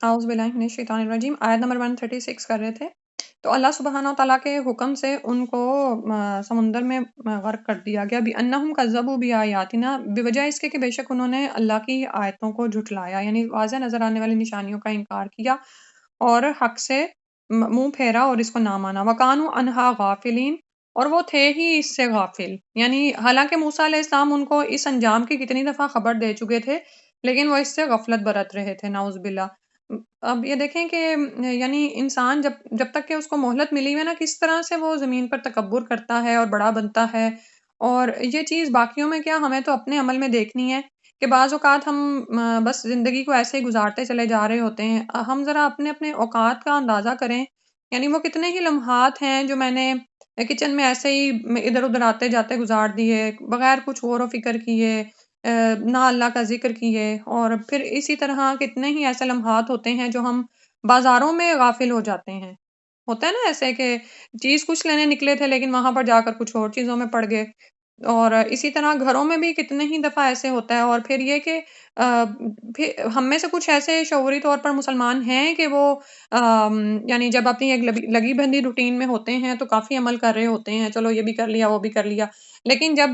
اعوذ باللہ من الشیطان الرجیم، آیت نمبر 136 کر رہے تھے۔ تو اللہ سبحانہ وتعالیٰ کے حکم سے ان کو سمندر میں غرق کر دیا گیا۔ بِأَنَّهُمْ كَذَّبُوا بِآيَاتِنَا، بوجہ اس کے کہ بے شک انہوں نے اللہ کی آیتوں کو جھٹلایا، یعنی واضح نظر آنے والی نشانیوں کا انکار کیا اور حق سے منہ پھیرا اور اس کو نہ مانا۔ وَكَانُوا عَنْهَا غَافِلِينَ، اور وہ تھے ہی اس سے غافل، یعنی حالانکہ موسیٰ علیہ السلام ان کو اس انجام کی کتنی دفعہ خبر دے چکے تھے، لیکن وہ اس سے غفلت برت رہے تھے، نعوذ باللہ۔ اب یہ دیکھیں کہ یعنی انسان جب تک کہ اس کو مہلت ملی ہوئی ہے نا، کس طرح سے وہ زمین پر تکبر کرتا ہے اور بڑا بنتا ہے۔ اور یہ چیز باقیوں میں کیا، ہمیں تو اپنے عمل میں دیکھنی ہے کہ بعض اوقات ہم بس زندگی کو ایسے ہی گزارتے چلے جا رہے ہوتے ہیں۔ ہم ذرا اپنے اوقات کا اندازہ کریں، یعنی وہ کتنے ہی لمحات ہیں جو میں نے کچن میں ایسے ہی ادھر ادھر آتے جاتے گزار دیے، بغیر کچھ غور و فکر کیے، نہ اللہ کا ذکر کیے۔ اور پھر اسی طرح کتنے ہی ایسے لمحات ہوتے ہیں جو ہم بازاروں میں غافل ہو جاتے ہیں۔ ہوتا ہے نا ایسے کہ چیز کچھ لینے نکلے تھے لیکن وہاں پر جا کر کچھ اور چیزوں میں پڑ گئے۔ اور اسی طرح گھروں میں بھی کتنے ہی دفعہ ایسے ہوتا ہے۔ اور پھر یہ کہ پھر ہم میں سے کچھ ایسے شعوری طور پر مسلمان ہیں کہ وہ یعنی جب اپنی ایک لگی بندی روٹین میں ہوتے ہیں تو کافی عمل کر رہے ہوتے ہیں، چلو یہ بھی کر لیا وہ بھی کر لیا، لیکن جب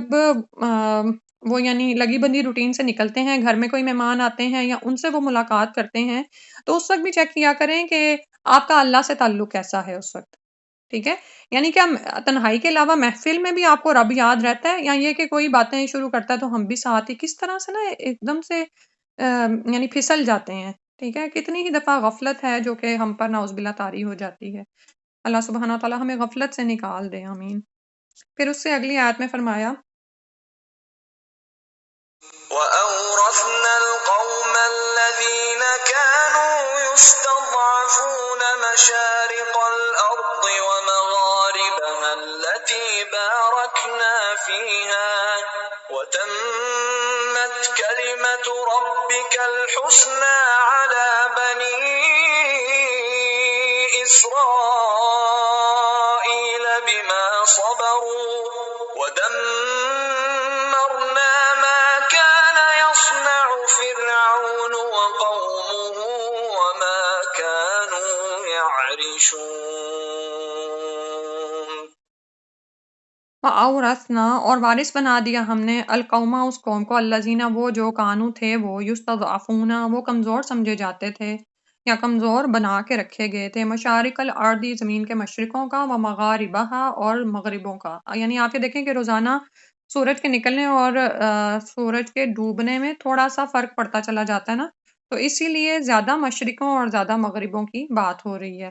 وہ یعنی لگی بندی روٹین سے نکلتے ہیں، گھر میں کوئی مہمان آتے ہیں یا ان سے وہ ملاقات کرتے ہیں، تو اس وقت بھی چیک کیا کریں کہ آپ کا اللہ سے تعلق کیسا ہے اس وقت، ٹھیک ہے؟ یعنی کیا تنہائی کے علاوہ محفل میں بھی آپ کو رب یاد رہتا ہے، یا یہ کہ کوئی باتیں شروع کرتا ہے تو ہم بھی ساتھ ہی کس طرح سے نا ایک دم سے یعنی پھسل جاتے ہیں، ٹھیک ہے؟ کتنی ہی دفعہ غفلت ہے جو کہ ہم پر نعوذ باللہ طاری ہو جاتی ہے۔ اللہ سبحانہ وتعالیٰ ہمیں غفلت سے نکال دے، آمین۔ پھر اس سے اگلی آیت میں فرمایا وَأَوْرَثْنَا الْقَوْمَ الَّذِينَ كَانُوا يُسْتَضْعَفُونَ مَشَارِقَ الْأَرْضِ وَمَغَارِبَهَا الَّتِي بَارَكْنَا فِيهَا وَتَمَّتْ كَلِمَةُ رَبِّكَ الْحُسْنَىٰ عَلَىٰ بَنِي إِسْرَائِيلَ بِمَا صَبَرُوا وَدَمَّرْنَا مَا كَانَ يَصْنَعُ فِرْعَوْنُ وَقَوْمُهُ وَمَا كَانُوا يَعْرِشُونَ۔ وَأَوْرَثْنَا، اور وارث بنا دیا ہم نے، القوما اس قوم کو، الذین وہ جو کانو تھے وہ، یستضعفون وہ کمزور سمجھے جاتے تھے یا کمزور بنا کے رکھے گئے تھے، مشارق الارض زمین کے مشرقوں کا، و مغاربہا اور مغربوں کا۔ یعنی آپ یہ دیکھیں کہ روزانہ سورج کے نکلنے اور سورج کے ڈوبنے میں تھوڑا سا فرق پڑتا چلا جاتا ہے نا، تو اسی لیے زیادہ مشرقوں اور زیادہ مغربوں کی بات ہو رہی ہے۔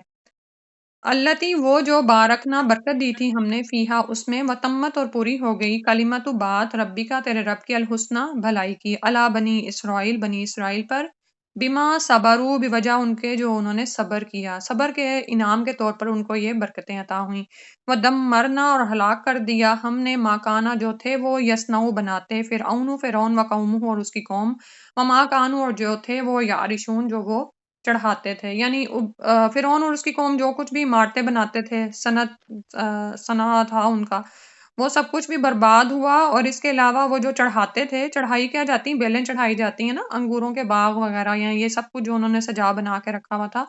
التی وہ جو بارکنا برکت دی تھی ہم نے، فیہا اس میں، وتمت اور پوری ہو گئی، کلمت بات ربی کا تیرے رب کی، الحسنہ بھلائی کی، علی بنی اسرائیل بنی اسرائیل پر، بما صبروا بوجہ ان کے جو انہوں نے صبر کیا، صبر کے انعام کے طور پر ان کو یہ برکتیں عطا ہوئیں۔ ودمرنا اور ہلاک کر دیا ہم نے، ماکانہ جو تھے وہ، یصنعوا بناتے، فرعون و قومہ اور اس کی قوم، وما کانوا اور جو تھے وہ، یعرشون جو وہ چڑھاتے تھے، یعنی فرعون اور اس کی قوم جو کچھ بھی عمارتیں بناتے تھے، صنع تھا ان کا، وہ سب کچھ بھی برباد ہوا۔ اور اس کے علاوہ وہ جو چڑھاتے تھے، چڑھائی کیا جاتی ہیں، بیلیں چڑھائی جاتی ہیں نا، انگوروں کے باغ وغیرہ، یا یہ سب کچھ جو انہوں نے سجا بنا کے رکھا ہوا تھا،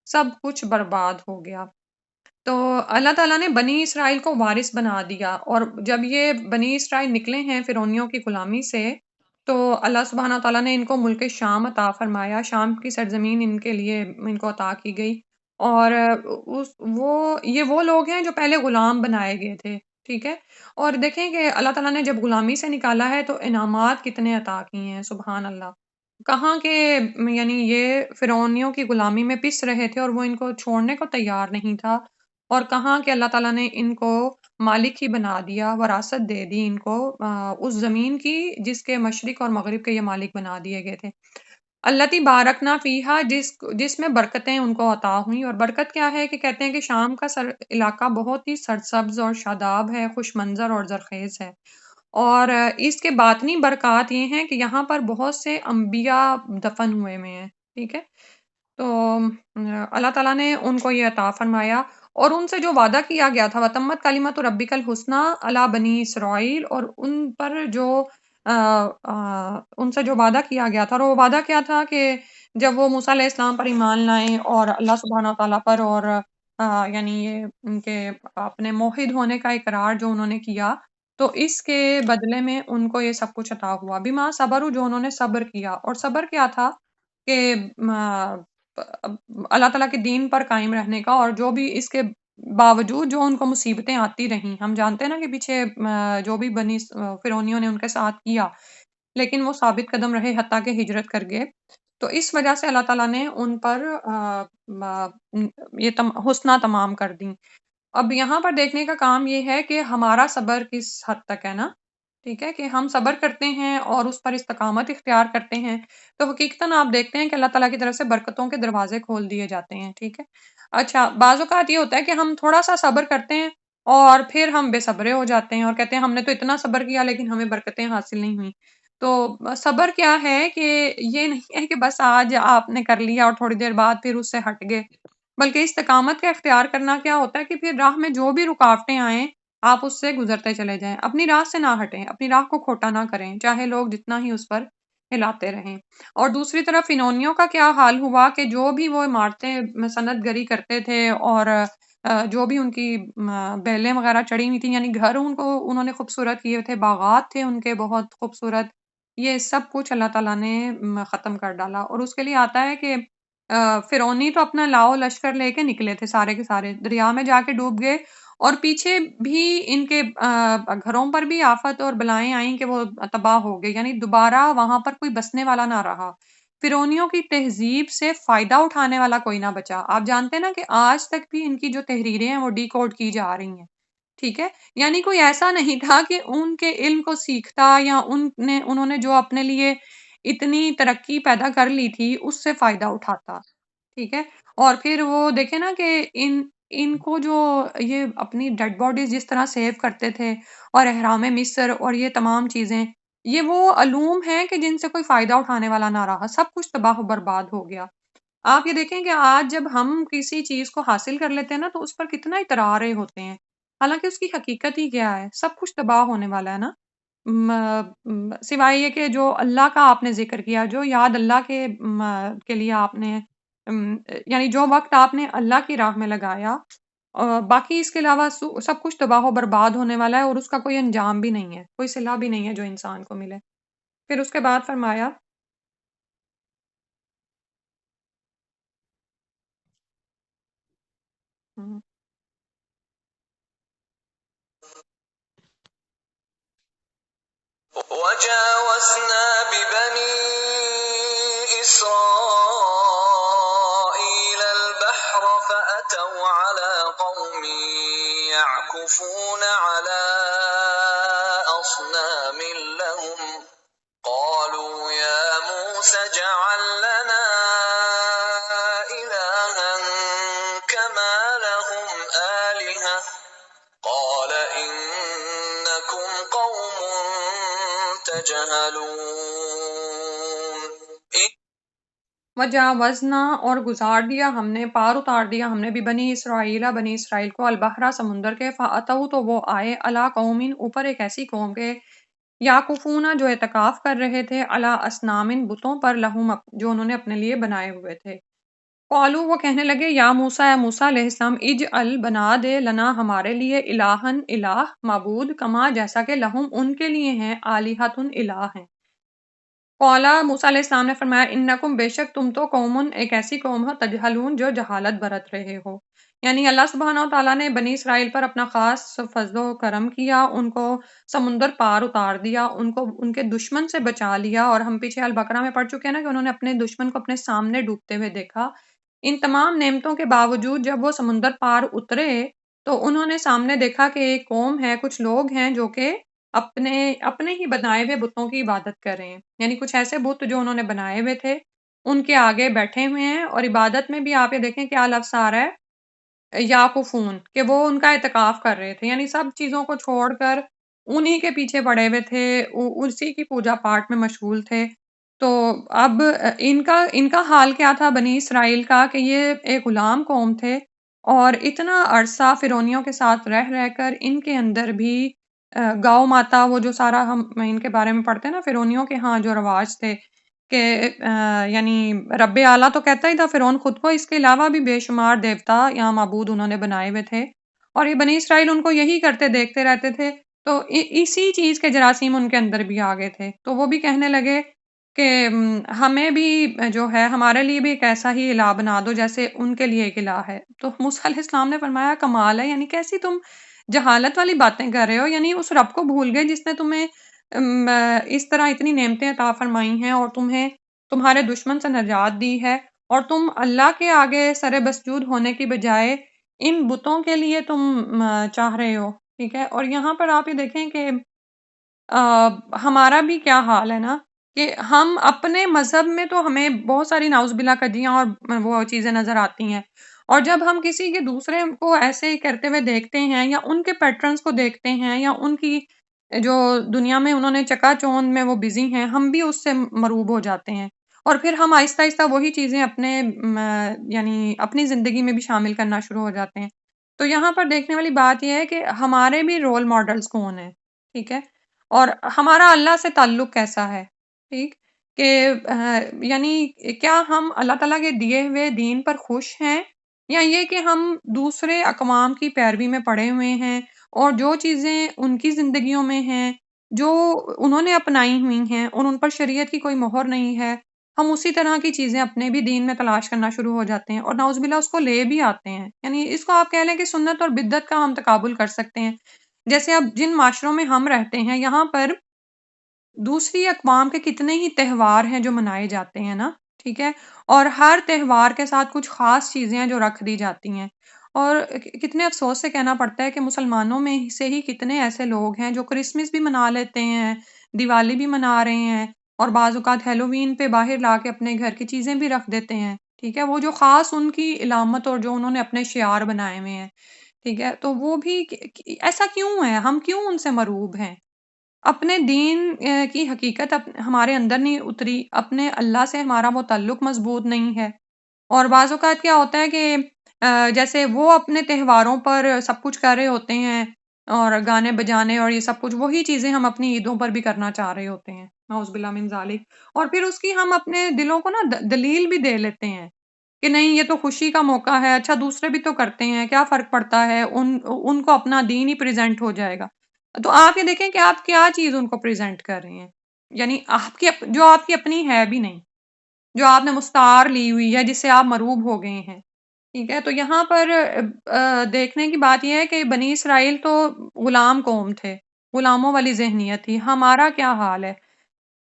سب کچھ برباد ہو گیا۔ تو اللہ تعالیٰ نے بنی اسرائیل کو وارث بنا دیا، اور جب یہ بنی اسرائیل نکلے ہیں فرعونیوں کی غلامی سے، تو اللہ سبحانہ تعالیٰ نے ان کو ملک شام عطا فرمایا، شام کی سرزمین ان کے لیے ان کو عطا کی گئی۔ اور وہ لوگ ہیں جو پہلے غلام بنائے گئے تھے، ٹھیک ہے؟ اور دیکھیں کہ اللہ تعالیٰ نے جب غلامی سے نکالا ہے تو انعامات کتنے عطا کیے ہیں، سبحان اللہ۔ کہاں کہ یعنی یہ فرعونیوں کی غلامی میں پس رہے تھے اور وہ ان کو چھوڑنے کو تیار نہیں تھا، اور کہاں کہ اللہ تعالیٰ نے ان کو مالک ہی بنا دیا، وراثت دے دی ان کو اس زمین کی جس کے مشرق اور مغرب کے یہ مالک بنا دیے گئے تھے۔ التی بارکنا فیہا جس میں برکتیں ان کو عطا ہوئیں۔ اور برکت کیا ہے کہ کہتے ہیں کہ شام کا علاقہ بہت ہی سرسبز اور شاداب ہے، خوش منظر اور زرخیز ہے۔ اور اس کے باطنی برکات یہ ہیں کہ یہاں پر بہت سے انبیاء دفن ہوئے ہیں، ٹھیک ہے؟ تو اللہ تعالیٰ نے ان کو یہ عطا فرمایا، اور ان سے جو وعدہ کیا گیا تھا، وتمت کلمت ربک الحسنی علی بنی اسرائیل، اور ان پر جو ان سے جو وعدہ کیا گیا تھا، اور وہ وعدہ کیا تھا کہ جب وہ موسیٰ علیہ السلام پر ایمان لائے اور اللہ سبحانہ تعالیٰ پر، اور یعنی یہ ان کے اپنے موحد ہونے کا اقرار جو انہوں نے کیا، تو اس کے بدلے میں ان کو یہ سب کچھ عطا ہوا۔ بما صبروا، جو انہوں نے صبر کیا، اور صبر کیا تھا کہ اللہ تعالیٰ کے دین پر قائم رہنے کا، اور جو بھی اس کے باوجود جو ان کو مصیبتیں آتی رہیں، ہم جانتے ہیں نا کہ پیچھے جو بھی بنی فرعونیوں نے ان کے ساتھ کیا، لیکن وہ ثابت قدم رہے حتیٰ کہ ہجرت کر گئے۔ تو اس وجہ سے اللہ تعالیٰ نے ان پر یہ حسنہ تمام کر دیں۔ اب یہاں پر دیکھنے کا کام یہ ہے کہ ہمارا صبر کس حد تک ہے نا، ٹھیک ہے، کہ ہم صبر کرتے ہیں اور اس پر استقامت اختیار کرتے ہیں، تو حقیقتاً آپ دیکھتے ہیں کہ اللہ تعالیٰ کی طرف سے برکتوں کے دروازے کھول دیے جاتے ہیں، ٹھیک ہے۔ اچھا، بعض اوقات یہ ہوتا ہے کہ ہم تھوڑا سا صبر کرتے ہیں اور پھر ہم بے صبرے ہو جاتے ہیں اور کہتے ہیں ہم نے تو اتنا صبر کیا لیکن ہمیں برکتیں حاصل نہیں ہوئیں۔ تو صبر کیا ہے کہ یہ نہیں ہے کہ بس آج آپ نے کر لیا اور تھوڑی دیر بعد پھر اس سے ہٹ گئے، بلکہ استقامت کا اختیار کرنا کیا ہوتا ہے کہ پھر راہ میں جو بھی رکاوٹیں آئیں آپ اس سے گزرتے چلے جائیں، اپنی راہ سے نہ ہٹیں، اپنی راہ کو کھوٹا نہ کریں، چاہے لوگ جتنا ہی اس پر ہلاتے رہیں۔ اور دوسری طرف فنونیوں کا کیا حال ہوا کہ جو بھی وہ عمارتیں صنعت گری کرتے تھے اور جو بھی ان کی بیلیں وغیرہ چڑھی ہوئی تھیں، یعنی گھر ان کو انہوں نے خوبصورت کیے تھے، باغات تھے ان کے بہت خوبصورت، یہ سب کچھ اللہ تعالیٰ نے ختم کر ڈالا۔ اور اس کے لیے آتا ہے کہ فرعونی تو اپنا لاؤ لشکر لے کے نکلے تھے، سارے کے سارے دریا میں جا کے ڈوب گئے، اور پیچھے بھی ان کے گھروں پر بھی آفت اور بلائیں آئیں کہ وہ تباہ ہو گئے، یعنی دوبارہ وہاں پر کوئی بسنے والا نہ رہا۔ فرعونیوں کی تہذیب سے فائدہ اٹھانے والا کوئی نہ بچا۔ آپ جانتے ہیں نا کہ آج تک بھی ان کی جو تحریریں ہیں وہ ڈی کوڈ کی جا رہی ہیں، ٹھیک ہے، یعنی کوئی ایسا نہیں تھا کہ ان کے علم کو سیکھتا یا انہوں نے جو اپنے لیے اتنی ترقی پیدا کر لی تھی اس سے فائدہ اٹھاتا، ٹھیک ہے۔ اور پھر وہ دیکھیں نا کہ ان کو جو یہ اپنی ڈیڈ باڈیز جس طرح سیو کرتے تھے، اور احرام مصر اور یہ تمام چیزیں، یہ وہ علوم ہیں کہ جن سے کوئی فائدہ اٹھانے والا نہ رہا، سب کچھ تباہ و برباد ہو گیا۔ آپ یہ دیکھیں کہ آج جب ہم کسی چیز کو حاصل کر لیتے ہیں نا تو اس پر کتنا اترا رہے ہوتے ہیں، حالانکہ اس کی حقیقت ہی کیا ہے، سب کچھ تباہ ہونے والا ہے نا۔ سوائے یہ کہ جو اللہ کا آپ نے ذکر کیا، جو یاد اللہ کے لیے آپ نے یعنی جو وقت آپ نے اللہ کی راہ میں لگایا، باقی اس کے علاوہ سب کچھ تباہ و برباد ہونے والا ہے، اور اس کا کوئی انجام بھی نہیں ہے، کوئی صلہ بھی نہیں ہے جو انسان کو ملے۔ پھر اس کے بعد فرمایا ہم، وجاوزنا ببني إسرائيل البحر فأتوا على قوم يعكفون على أصنام لهم قالوا يا موسى اجعل لنا إلها كما لهم آلهة قال إنكم قوم تجهلون وجاوزنا، اور گزار دیا ہم نے، پار اتار دیا ہم نے، بھی بنی اسرائیل کو، البحرا سمندر کے، فاتو تو وہ آئے، علی قومین اوپر ایک ایسی قوم کے، یعکفون جو اعتکاف کر رہے تھے، علی اصنام بتوں پر، لہم جو انہوں نے اپنے لیے بنائے ہوئے تھے۔ قالو وہ کہنے لگے، یا موسیٰ، اے موسیٰ علیہ السلام، اجعل بنا دے، لنا ہمارے لیے، الہن الہ، معبود، کما جیسا کہ لہم ان کے لیے ہیں، آلہتن الہ ہیں۔ قالا موسیٰ علیہ السلام نے فرمایا، انکم بے شک تم تو قومن ایک ایسی قوم ہو، تجہلون جو جہالت برت رہے ہو۔ یعنی اللہ سبحانہ و تعالیٰ نے بنی اسرائیل پر اپنا خاص فضل و کرم کیا، ان کو سمندر پار اتار دیا، ان کو ان کے دشمن سے بچا لیا، اور ہم پیچھے البقرہ میں پڑھ چکے ہیں نا کہ انہوں نے اپنے دشمن کو اپنے سامنے ڈوبتے ہوئے دیکھا۔ ان تمام نعمتوں کے باوجود جب وہ سمندر پار اترے تو انہوں نے سامنے دیکھا کہ ایک قوم ہے، کچھ لوگ ہیں جو کہ اپنے ہی بنائے ہوئے بتوں کی عبادت کر رہے ہیں، یعنی کچھ ایسے بت جو انہوں نے بنائے ہوئے تھے ان کے آگے بیٹھے ہوئے ہیں، اور عبادت میں بھی آپ یہ دیکھیں کیا لفظ آ رہا ہے، یعکفون، کہ وہ ان کا اعتکاف کر رہے تھے، یعنی سب چیزوں کو چھوڑ کر انہی کے پیچھے پڑے ہوئے تھے، اسی کی پوجا پاٹ میں مشغول تھے۔ تو اب ان کا حال کیا تھا بنی اسرائیل کا، کہ یہ ایک غلام قوم تھے، اور اتنا عرصہ فرعونیوں کے ساتھ رہ رہ کر ان کے اندر بھی گاؤ ماتا، وہ جو سارا ہم ان کے بارے میں پڑھتے ہیں نا، فرعونیوں کے ہاں جو رواج تھے کہ یعنی رب اعلیٰ تو کہتا ہی تھا فرعون خود کو، اس کے علاوہ بھی بے شمار دیوتا یا معبود انہوں نے بنائے ہوئے تھے، اور یہ بنی اسرائیل ان کو یہی کرتے دیکھتے رہتے تھے، تو اسی چیز کے جراثیم ان کے اندر بھی آ گئے تھے، تو وہ بھی کہنے لگے کہ ہمیں بھی جو ہے ہمارے لیے بھی ایک ایسا ہی الہ بنا دو جیسے ان کے لیے ایک الہ ہے۔ تو موسیٰ علیہ السلام نے فرمایا کمال ہے، یعنی کیسی تم جہالت والی باتیں کر رہے ہو، یعنی اس رب کو بھول گئے جس نے تمہیں اس طرح اتنی نعمتیں عطا فرمائی ہیں اور تمہیں تمہارے دشمن سے نجات دی ہے، اور تم اللہ کے آگے سر بسجود ہونے کی بجائے ان بتوں کے لیے تم چاہ رہے ہو، ٹھیک ہے۔ اور یہاں پر آپ یہ دیکھیں کہ ہمارا بھی کیا حال ہے نا، کہ ہم اپنے مذہب میں تو ہمیں بہت ساری نعوذ باللہ کجیاں اور وہ چیزیں نظر آتی ہیں، اور جب ہم کسی کے دوسرے کو ایسے کرتے ہوئے دیکھتے ہیں یا ان کے پیٹرنز کو دیکھتے ہیں یا ان کی جو دنیا میں انہوں نے چکا چوند میں وہ بزی ہیں، ہم بھی اس سے مروب ہو جاتے ہیں، اور پھر ہم آہستہ آہستہ وہی چیزیں اپنے یعنی اپنی زندگی میں بھی شامل کرنا شروع ہو جاتے ہیں۔ تو یہاں پر دیکھنے والی بات یہ ہے کہ ہمارے بھی رول ماڈلز کون ہیں، ٹھیک ہے، اور ہمارا اللہ سے تعلق کیسا ہے، ٹھیک، کہ یعنی کیا ہم اللہ تعالیٰ کے دیے ہوئے دین پر خوش ہیں، یا یہ کہ ہم دوسرے اقوام کی پیروی میں پڑے ہوئے ہیں اور جو چیزیں ان کی زندگیوں میں ہیں، جو انہوں نے اپنائی ہوئی ہیں اور ان پر شریعت کی کوئی مہر نہیں ہے، ہم اسی طرح کی چیزیں اپنے بھی دین میں تلاش کرنا شروع ہو جاتے ہیں اور نعوذ باللہ اس کو لے بھی آتے ہیں۔ یعنی اس کو آپ کہہ لیں کہ سنت اور بدعت کا ہم تقابل کر سکتے ہیں۔ جیسے اب جن معاشروں میں ہم رہتے ہیں یہاں پر دوسری اقوام کے کتنے ہی تہوار ہیں جو منائے جاتے ہیں نا، ٹھیک ہے، اور ہر تہوار کے ساتھ کچھ خاص چیزیں ہیں جو رکھ دی جاتی ہیں، اور کتنے افسوس سے کہنا پڑتا ہے کہ مسلمانوں میں سے ہی کتنے ایسے لوگ ہیں جو کرسمس بھی منا لیتے ہیں، دیوالی بھی منا رہے ہیں، اور بعض اوقات ہیلووین پہ باہر لا کے اپنے گھر کی چیزیں بھی رکھ دیتے ہیں، ٹھیک ہے، وہ جو خاص ان کی علامت اور جو انہوں نے اپنے شعار بنائے ہوئے ہیں، ٹھیک ہے، تو وہ بھی ایسا کیوں ہے، ہم کیوں ان سے مرعوب ہیں؟ اپنے دین کی حقیقت ہمارے اندر نہیں اتری، اپنے اللہ سے ہمارا وہ تعلق مضبوط نہیں ہے، اور بعض اوقات کیا ہوتا ہے کہ جیسے وہ اپنے تہواروں پر سب کچھ کر رہے ہوتے ہیں اور گانے بجانے اور یہ سب کچھ، وہی چیزیں ہم اپنی عیدوں پر بھی کرنا چاہ رہے ہوتے ہیں، نعوذ باللہ من ذالک، اور پھر اس کی ہم اپنے دلوں کو نا دلیل بھی دے لیتے ہیں کہ نہیں یہ تو خوشی کا موقع ہے، اچھا دوسرے بھی تو کرتے ہیں، کیا فرق پڑتا ہے، ان کو اپنا دین ہی پریزنٹ ہو جائے گا۔ تو آپ یہ دیکھیں کہ آپ کیا چیز ان کو پریزنٹ کر رہے ہیں، یعنی آپ کی جو آپ کی اپنی ہے بھی نہیں، جو آپ نے مستعار لی ہوئی ہے، جس سے آپ مرعوب ہو گئے ہیں، ٹھیک ہے۔ تو یہاں پر دیکھنے کی بات یہ ہے کہ بنی اسرائیل تو غلام قوم تھے، غلاموں والی ذہنیت تھی، ہمارا کیا حال ہے؟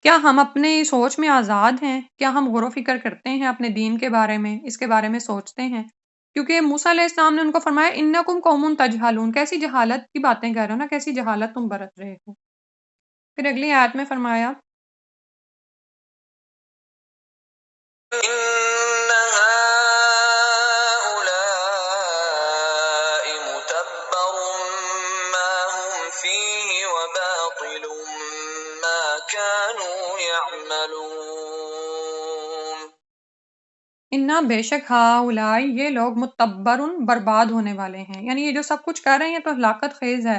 کیا ہم اپنے سوچ میں آزاد ہیں؟ کیا ہم غور و فکر کرتے ہیں اپنے دین کے بارے میں، اس کے بارے میں سوچتے ہیں؟ کیونکہ موسیٰ علیہ السلام نے ان کو فرمایا انکم قوم تجہلون، کیسی جہالت کی باتیں کر رہے ہو نا، کیسی جہالت تم برت رہے ہو۔ پھر اگلی آیت میں فرمایا إن هؤلاء متبر ما هم فيه وباطل ما كانوا يعملون انا بے شک ہاؤلائی یہ لوگ متبرن برباد ہونے والے ہیں، یعنی یہ جو سب کچھ کر رہے ہیں تو ہلاکت خیز ہے،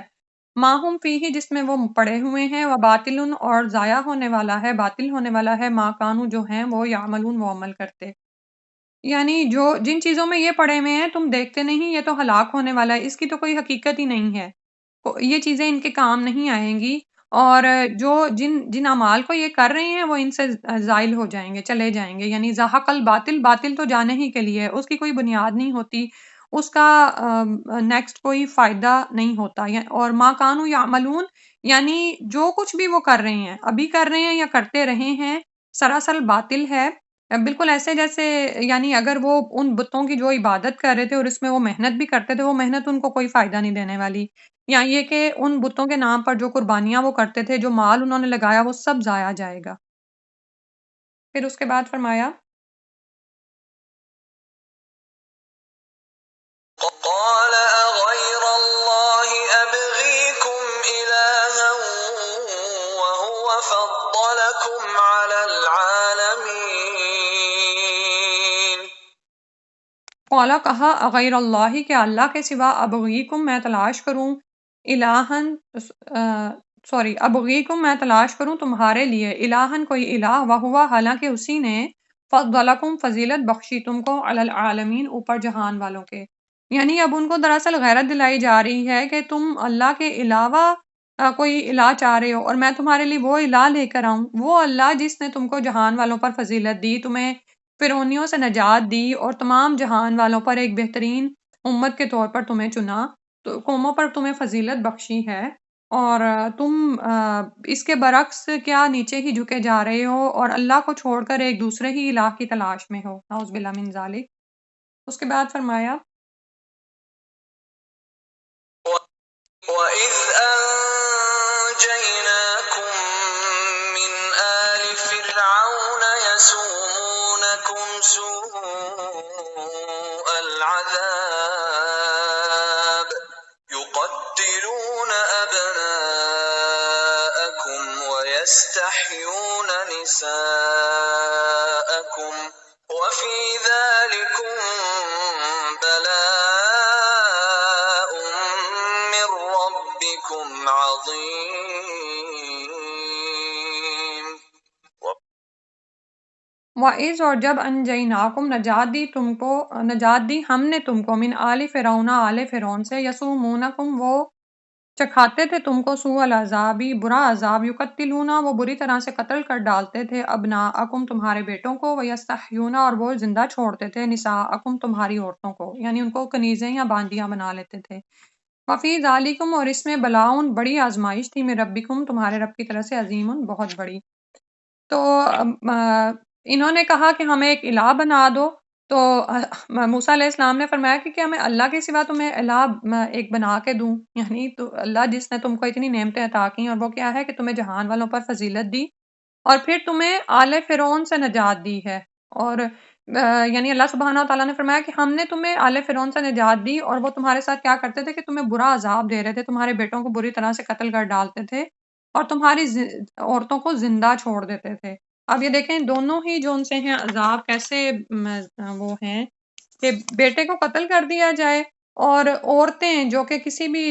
ماہم فیہ جس میں وہ پڑے ہوئے ہیں، و باطل اور ضائع ہونے والا ہے، باطل ہونے والا ہے، ما کانو جو ہیں وہ یعملون وہ عمل کرتے، یعنی جو جن چیزوں میں یہ پڑے ہوئے ہیں تم دیکھتے نہیں، یہ تو ہلاک ہونے والا ہے، اس کی تو کوئی حقیقت ہی نہیں ہے، یہ چیزیں ان کے کام نہیں آئیں گی، اور جو جن اعمال کو یہ کر رہے ہیں وہ ان سے زائل ہو جائیں گے، چلے جائیں گے، یعنی زحق الباطل، باطل تو جانے ہی کے لیے ہے، اس کی کوئی بنیاد نہیں ہوتی، اس کا نیکسٹ کوئی فائدہ نہیں ہوتا، اور ما کانوا یعملون یعنی جو کچھ بھی وہ کر رہے ہیں، ابھی کر رہے ہیں یا کرتے رہے ہیں، سراسر باطل ہے، بالکل ایسے جیسے یعنی اگر وہ ان بتوں کی جو عبادت کر رہے تھے اور اس میں وہ محنت بھی کرتے تھے، وہ محنت ان کو کوئی فائدہ نہیں دینے والی، یا یہ کہ ان بتوں کے نام پر جو قربانیاں وہ کرتے تھے، جو مال انہوں نے لگایا وہ سب ضائع جائے گا۔ پھر اس کے بعد فرمایا قال أغير الله أبغيكم إلها وهو فضلكم على العالمين قالا کہا غیر اللہ کہ اللہ کے سوا ابغیکم میں تلاش کروں الہن ابغیکم میں تلاش کروں تمہارے لیے الہن کوئی الہ وہوا حالانکہ اسی نے فضلکم فضیلت بخشی تم کو علی العالمین اوپر جہان والوں کے، یعنی اب ان کو دراصل غیرت دلائی جا رہی ہے کہ تم اللہ کے علاوہ کوئی الہ چاہ رہے ہو اور میں تمہارے لیے وہ الہ لے کر آؤں، وہ اللہ جس نے تم کو جہان والوں پر فضیلت دی، تمہیں فرعونیوں سے نجات دی اور تمام جہان والوں پر ایک بہترین امت کے طور پر تمہیں چنا، تو قوموں پر تمہیں فضیلت بخشی ہے، اور تم اس کے برعکس کیا نیچے ہی جھکے جا رہے ہو اور اللہ کو چھوڑ کر ایک دوسرے ہی الہ کی تلاش میں ہو، نعوذ باللہ من ذالک۔ اس کے بعد فرمایا وَإِذْ أَنجَيْنَاكُم مِّنْ آلِ فِرْعَوْنَ يَسُومُونَكُمْ سُوءَ الْعَذَابِ يُقَتِّلُونَ أَبْنَاءَكُمْ وَيَسْتَحْيُونَ نِسَاءَكُمْ وَفِي ذَلِكُمْ بَلَاءٌ مِّن رَّبِّكُمْ عَظِيمٌ۔ وَإِذْ اور جب انجیناکم نجات دی ہم نے تم کو من آل فرعون آل فرعون سے یسومونکم وہ چکھاتے تھے تم کو سوء العذابی برا عذاب یقتلون وہ بری طرح سے قتل کر ڈالتے تھے ابناءکم تمہارے بیٹوں کو ویستحیون اور وہ زندہ چھوڑتے تھے نساءکم تمہاری عورتوں کو، یعنی ان کو کنیزیں یا باندیاں بنا لیتے تھے۔ وفی ذالکم اور اس میں بلاؤن بڑی آزمائش تھی من ربکم تمہارے رب کی طرف سے عظیم بہت بڑی۔ تو انہوں نے کہا کہ ہمیں ایک الہ بنا دو، تو موسیٰ علیہ السلام نے فرمایا کہ میں اللہ کے سوا تمہیں الہ ایک بنا کے دوں، یعنی تو اللہ جس نے تم کو اتنی نعمتیں عطا کی اور وہ کیا ہے کہ تمہیں جہان والوں پر فضیلت دی اور پھر تمہیں آل فرعون سے نجات دی ہے، اور یعنی اللہ سبحانہ وتعالیٰ نے فرمایا کہ ہم نے تمہیں آل فرعون سے نجات دی اور وہ تمہارے ساتھ کیا کرتے تھے کہ تمہیں برا عذاب دے رہے تھے، تمہارے بیٹوں کو بری طرح سے قتل کر ڈالتے تھے اور تمہاری عورتوں کو زندہ چھوڑ دیتے تھے۔ اب یہ دیکھیں دونوں ہی جو ان سے ہیں عذاب کیسے وہ ہیں کہ بیٹے کو قتل کر دیا جائے اور عورتیں جو کہ کسی بھی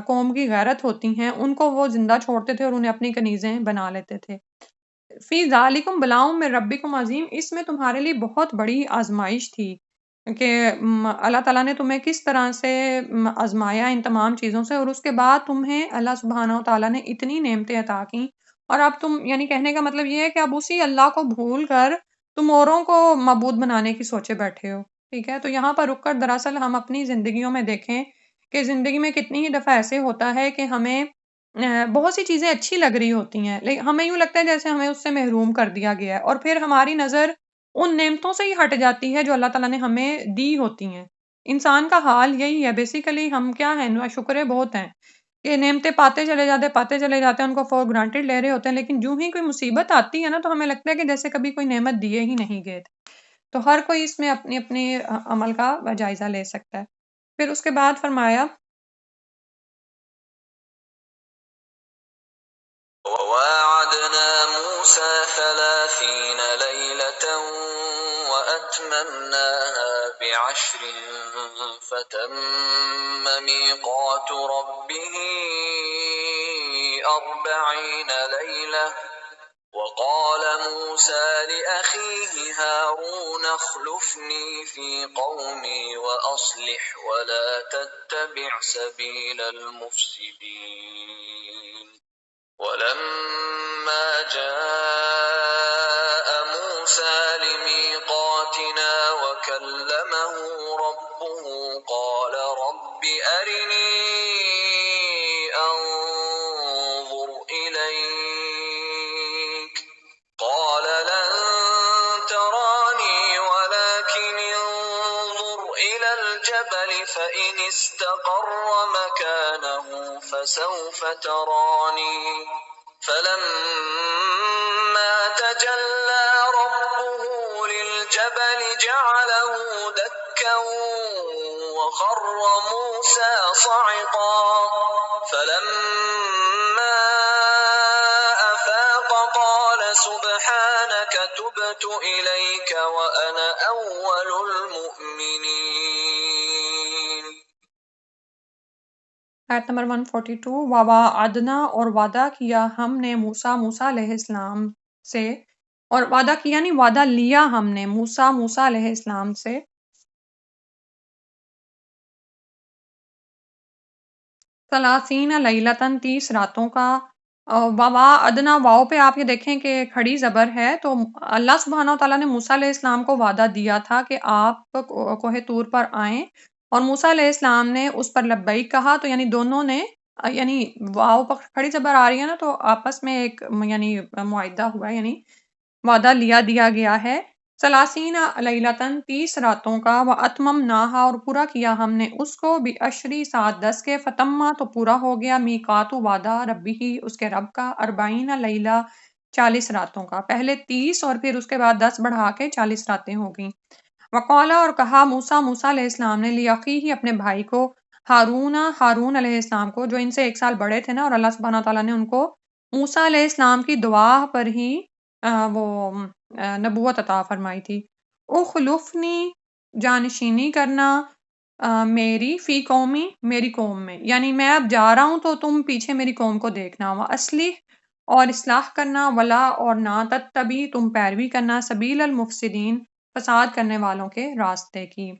قوم کی غیرت ہوتی ہیں ان کو وہ زندہ چھوڑتے تھے اور انہیں اپنی کنیزیں بنا لیتے تھے۔ فی ذالکم بلاؤں میں ربکم عظیم، اس میں تمہارے لیے بہت بڑی آزمائش تھی کہ اللہ تعالیٰ نے تمہیں کس طرح سے آزمایا ان تمام چیزوں سے، اور اس کے بعد تمہیں اللہ سبحانہ وتعالیٰ نے اتنی نعمتیں عطا کی، اور اب تم یعنی کہنے کا مطلب یہ ہے کہ اب اسی اللہ کو بھول کر تم اوروں کو معبود بنانے کی سوچے بیٹھے ہو، ٹھیک ہے۔ تو یہاں پر رک کر دراصل ہم اپنی زندگیوں میں دیکھیں کہ زندگی میں کتنی ہی دفعہ ایسے ہوتا ہے کہ ہمیں بہت سی چیزیں اچھی لگ رہی ہوتی ہیں لیکن ہمیں یوں لگتا ہے جیسے ہمیں اس سے محروم کر دیا گیا ہے، اور پھر ہماری نظر ان نعمتوں سے ہی ہٹ جاتی ہے جو اللہ تعالیٰ نے ہمیں دی ہوتی ہیں۔ انسان کا حال یہی ہے بیسیکلی، ہم کیا ہیں ناشکرے بہت ہیں کہ نعمتیں پاتے چلے جاتے ہیں، ان کو فور گرانٹیڈ لے رہے ہوتے ہیں، لیکن جو ہی کوئی مصیبت آتی ہے نا تو ہمیں لگتا ہے کہ جیسے کبھی کوئی نعمت دیے ہی نہیں گئے تھے۔ تو ہر کوئی اس میں اپنی اپنی عمل کا جائزہ لے سکتا ہے۔ پھر اس کے بعد فرمایا وَوَاعَدْنَا مُوسَىٰ 30 لَيْلَةً وَأَتْمَمْنَاهَا ب10 فَتَمَّ مِيقَاتُ رَبِّهِ 40 لَيْلَةً وَقَالَ مُوسَىٰ لِأَخِيهِ هَارُونَ اخْلُفْنِي فِي قَوْمِي وَأَصْلِحْ وَلَا تَتَّبِعْ سَبِيلَ الْمُفْسِدِينَ۔ وَلَمَّا جَاءَ مُوسَىٰ لِمِيقَاتِنَا وَكَلَّمَهُ رَبُّهُ قَالَ رَبِّ أَرِنِي أَنظُرْ إِلَيْكَ قَالَ لَن تَرَانِي وَلَٰكِنِ انظُرْ إِلَى الْجَبَلِ فَإِنِ اسْتَقَرَّ مَكَانَهُ فَسَوْفَ تَرَانِي فَلَمَّا تَجَلَّىٰ رَبُّهُ لِلْجَبَلِ جَعَلَهُ دَكًّا وَخَرَّ مُوسَىٰ صَعِقًا فَلَمَّا أَفَاقَ قَالَ سُبْحَانَكَ تُبْتُ إِلَيْكَ وَأَنَا أَوَّلُ الْمُؤْمِنِينَ۔ آیت نمبر 142 وَوَعَدْنَا اور وعدہ کیا ہم نے موسیٰ علیہ السلام سے، اور وعدہ کیا نہیں وعدہ لیا ہم نے موسیٰ علیہ السلام سے 30 لیلتاً 30 راتوں کا۔ وَوَعَدْنَا واؤ پہ آپ یہ دیکھیں کہ کھڑی زبر ہے، تو اللہ سبحانہ وتعالیٰ نے موسیٰ علیہ السلام کو وعدہ دیا تھا کہ آپ کوہ طور پر آئیں، اور موسیٰ علیہ السلام نے اس پر لبیک کہا، تو یعنی دونوں نے یعنی واؤ پر کھڑی زبر آ رہی ہے نا، تو آپس میں ایک یعنی معاہدہ ہوا ہے، یعنی وعدہ دیا گیا ہے۔ 30 لیلتاً 30 راتوں کا، وَأَتْمَمْنَاهَا اور پورا کیا ہم نے اس کو، بِعَشْرِ ساتھ 10 کے، فتمہ تو پورا ہو گیا، میقاتُ وعدہ ربہ اس کے رب کا، 40 لیلہ 40 راتوں کا، پہلے 30 اور پھر اس کے بعد 10 بڑھا کے 40 راتیں ہو گئیں۔ وقال اور کہا موسیٰ علیہ السلام نے، لیقیہ اپنے بھائی کو، ہارون علیہ السلام کو، جو ان سے 1 سال بڑے تھے نا، اور اللہ سبحانہ تعالیٰ نے ان کو موسیٰ علیہ السلام کی دعا پر ہی وہ نبوت عطا فرمائی تھی۔ اخلفنی جانشینی کرنا، میری فی قومی میری قوم میں، یعنی میں اب جا رہا ہوں تو تم پیچھے میری قوم کو دیکھنا، اصلح اور اصلاح کرنا، ولا اور نہ تتبی تم پیروی کرنا، سبیل المفسدین فساد کرنے والوں کے راستے کی۔